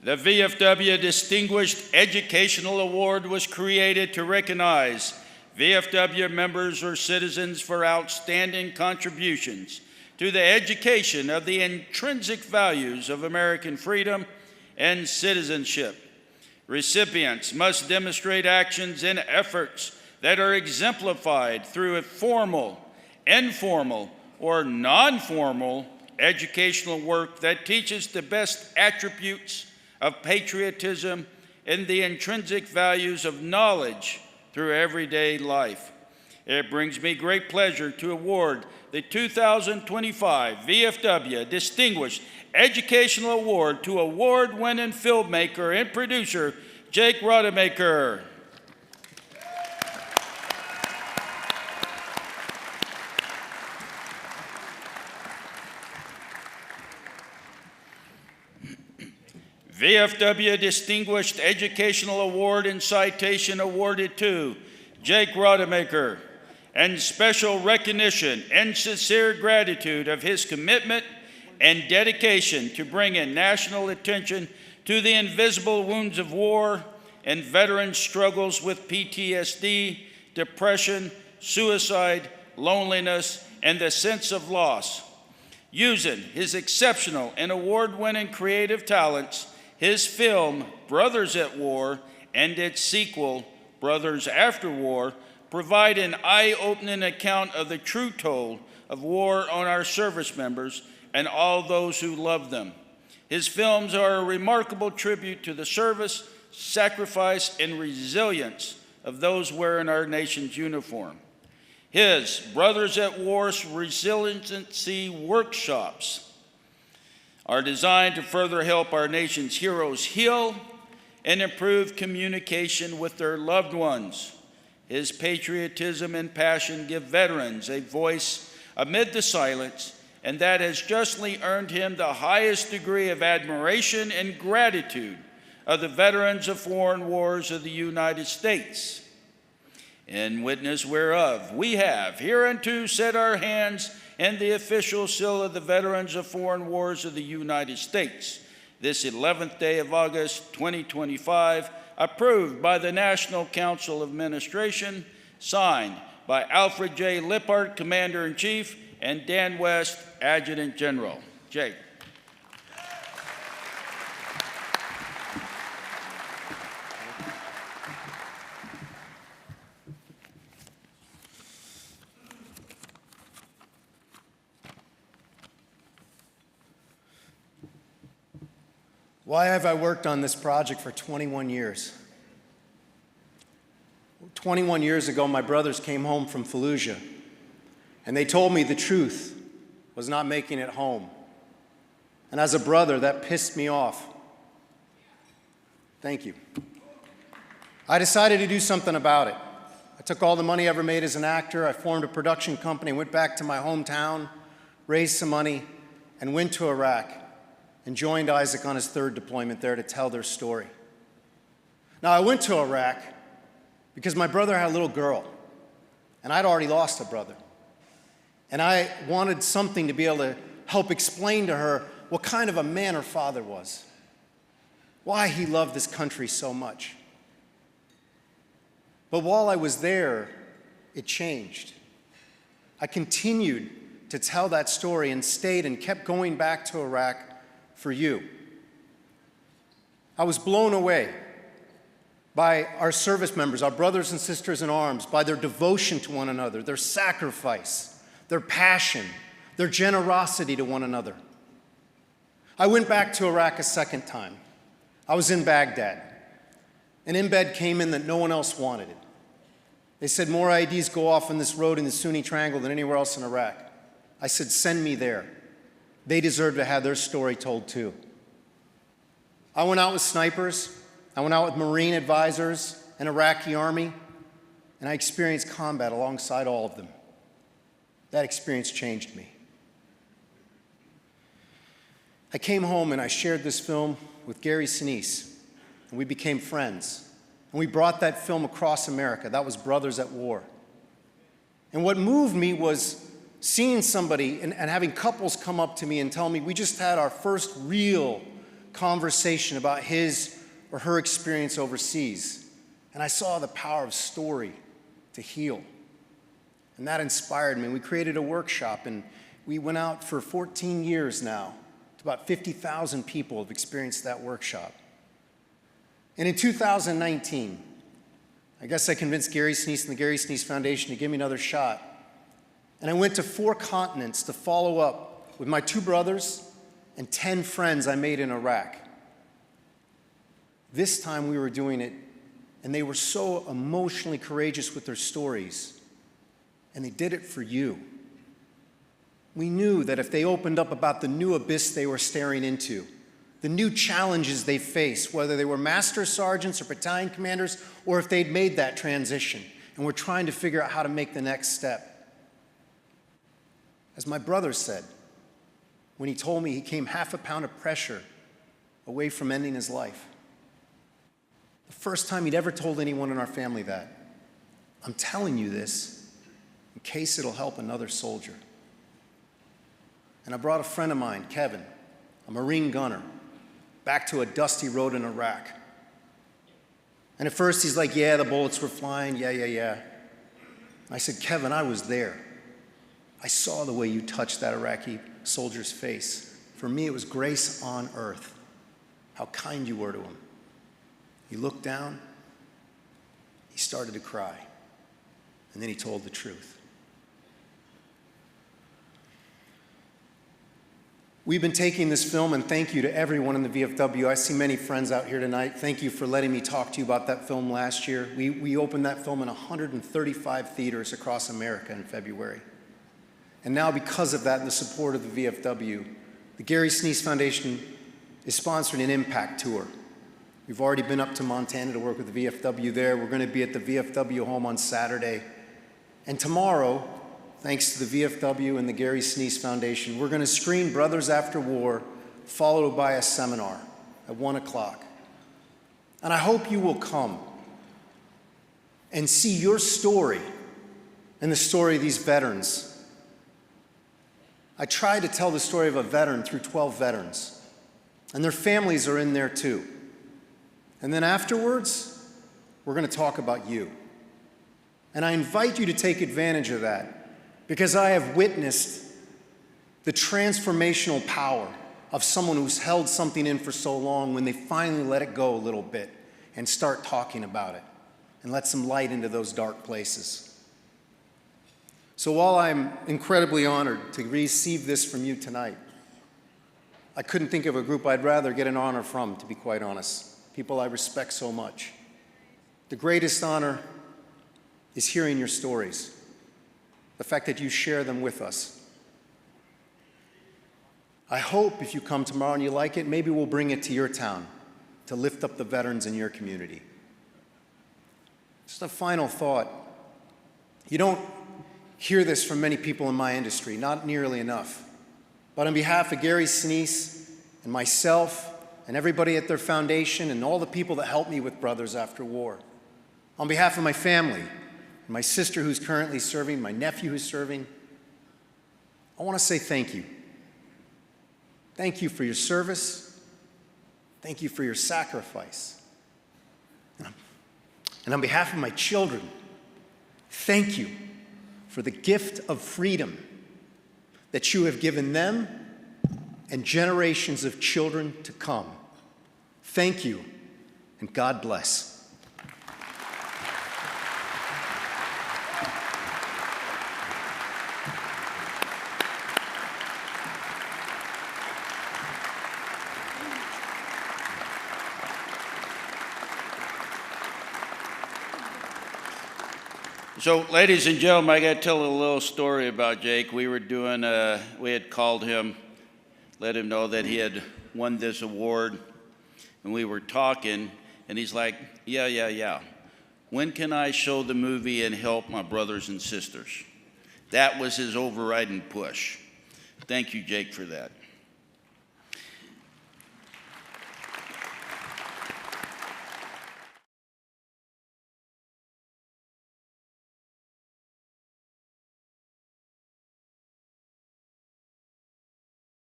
The VFW Distinguished Educational Award was created to recognize VFW members or citizens for outstanding contributions to the education of the intrinsic values of American freedom and citizenship. Recipients must demonstrate actions and efforts that are exemplified through formal, informal, or non-formal educational work that teaches the best attributes of patriotism and the intrinsic values of knowledge through everyday life. It brings me great pleasure to award the 2025 VFW Distinguished Educational Award to award-winning filmmaker and producer Jake Rademacher. VFW Distinguished Educational Award and Citation awarded to Jake Rademacher, and special recognition and sincere gratitude of his commitment and dedication to bringing national attention to the invisible wounds of war and veterans' struggles with PTSD, depression, suicide, loneliness, and the sense of loss. Using his exceptional and award-winning creative talents, his film, Brothers at War, and its sequel, Brothers After War, provide an eye-opening account of the true toll of war on our service members and all those who love them. His films are a remarkable tribute to the service, sacrifice, and resilience of those wearing our nation's uniform. His Brothers at War's resiliency workshops are designed to further help our nation's heroes heal and improve communication with their loved ones. His patriotism and passion give veterans a voice amid the silence, and that has justly earned him the highest degree of admiration and gratitude of the veterans of foreign wars of the United States. In witness whereof, we have hereunto set our hands and the official seal of the Veterans of Foreign Wars of the United States, this 11th day of August, 2025, approved by the National Council of Administration, signed by Alfred J. Lippert, Commander-in-Chief, and Dan West, Adjutant General. Jake. Why have I worked on this project for 21 years? 21 years ago, my brothers came home from Fallujah, and they told me the truth was not making it home. And as a brother, that pissed me off. Thank you. I decided to do something about it. I took all the money I ever made as an actor, I formed a production company, went back to my hometown, raised some money, and went to Iraq, and joined Isaac on his third deployment there to tell their story. Now, I went to Iraq because my brother had a little girl, and I'd already lost a brother. And I wanted something to be able to help explain to her what kind of a man her father was, why he loved this country so much. But while I was there, it changed. I continued to tell that story and stayed and kept going back to Iraq for you. I was blown away by our service members, our brothers and sisters in arms, by their devotion to one another, their sacrifice, their passion, their generosity to one another. I went back to Iraq a second time. I was in Baghdad. An embed came in that no one else wanted it. They said, more IEDs go off on this road in the Sunni Triangle than anywhere else in Iraq. I said, send me there. They deserve to have their story told too. I went out with snipers, I went out with Marine advisors, an Iraqi army, and I experienced combat alongside all of them. That experience changed me. I came home and I shared this film with Gary Sinise, and we became friends. And we brought that film across America. That was Brothers at War. And what moved me was seeing somebody and having couples come up to me and tell me, we just had our first real conversation about his or her experience overseas. And I saw the power of story to heal. And that inspired me. We created a workshop, and we went out for 14 years now. About 50,000 people have experienced that workshop. And in 2019, I guess I convinced Gary Sinise and the Gary Sinise Foundation to give me another shot. And I went to 4 continents to follow up with my 2 brothers and 10 friends I made in Iraq. This time we were doing it, and they were so emotionally courageous with their stories. And they did it for you. We knew that if they opened up about the new abyss they were staring into, the new challenges they faced, whether they were master sergeants or battalion commanders, or if they'd made that transition and were trying to figure out how to make the next step. As my brother said, when he told me he came half a pound of pressure away from ending his life. The first time he'd ever told anyone in our family that. I'm telling you this in case it'll help another soldier. And I brought a friend of mine, Kevin, a Marine gunner, back to a dusty road in Iraq. And at first he's like, yeah, the bullets were flying, yeah. And I said, Kevin, I was there. I saw the way you touched that Iraqi soldier's face. For me, it was grace on earth. How kind you were to him. He looked down, he started to cry, and then he told the truth. We've been taking this film, and thank you to everyone in the VFW. I see many friends out here tonight. Thank you for letting me talk to you about that film last year. We opened that film in 135 theaters across America in February. And now, because of that and the support of the VFW, the Gary Sinise Foundation is sponsoring an impact tour. We've already been up to Montana to work with the VFW there. We're going to be at the VFW home on Saturday. And tomorrow, thanks to the VFW and the Gary Sinise Foundation, we're going to screen Brothers After War, followed by a seminar at 1 o'clock. And I hope you will come and see your story and the story of these veterans. I try to tell the story of a veteran through 12 veterans, and their families are in there too. And then afterwards, we're going to talk about you. And I invite you to take advantage of that, because I have witnessed the transformational power of someone who's held something in for so long when they finally let it go a little bit and start talking about it and let some light into those dark places. So while I'm incredibly honored to receive this from you tonight, I couldn't think of a group I'd rather get an honor from, to be quite honest. People I respect so much. The greatest honor is hearing your stories, the fact that you share them with us. I hope if you come tomorrow and you like it, maybe we'll bring it to your town to lift up the veterans in your community. Just a final thought. You don't hear this from many people in my industry, not nearly enough. But on behalf of Gary Sinise and myself and everybody at their foundation and all the people that helped me with Brothers After War, on behalf of my family, my sister who's currently serving, my nephew who's serving, I want to say thank you. Thank you for your service. Thank you for your sacrifice. And on behalf of my children, thank you for the gift of freedom that you have given them and generations of children to come. Thank you, and God bless. So, ladies and gentlemen, I got to tell a little story about Jake. We had called him, let him know that he had won this award, and we were talking, and he's like, yeah. When can I show the movie and help my brothers and sisters? That was his overriding push. Thank you, Jake, for that.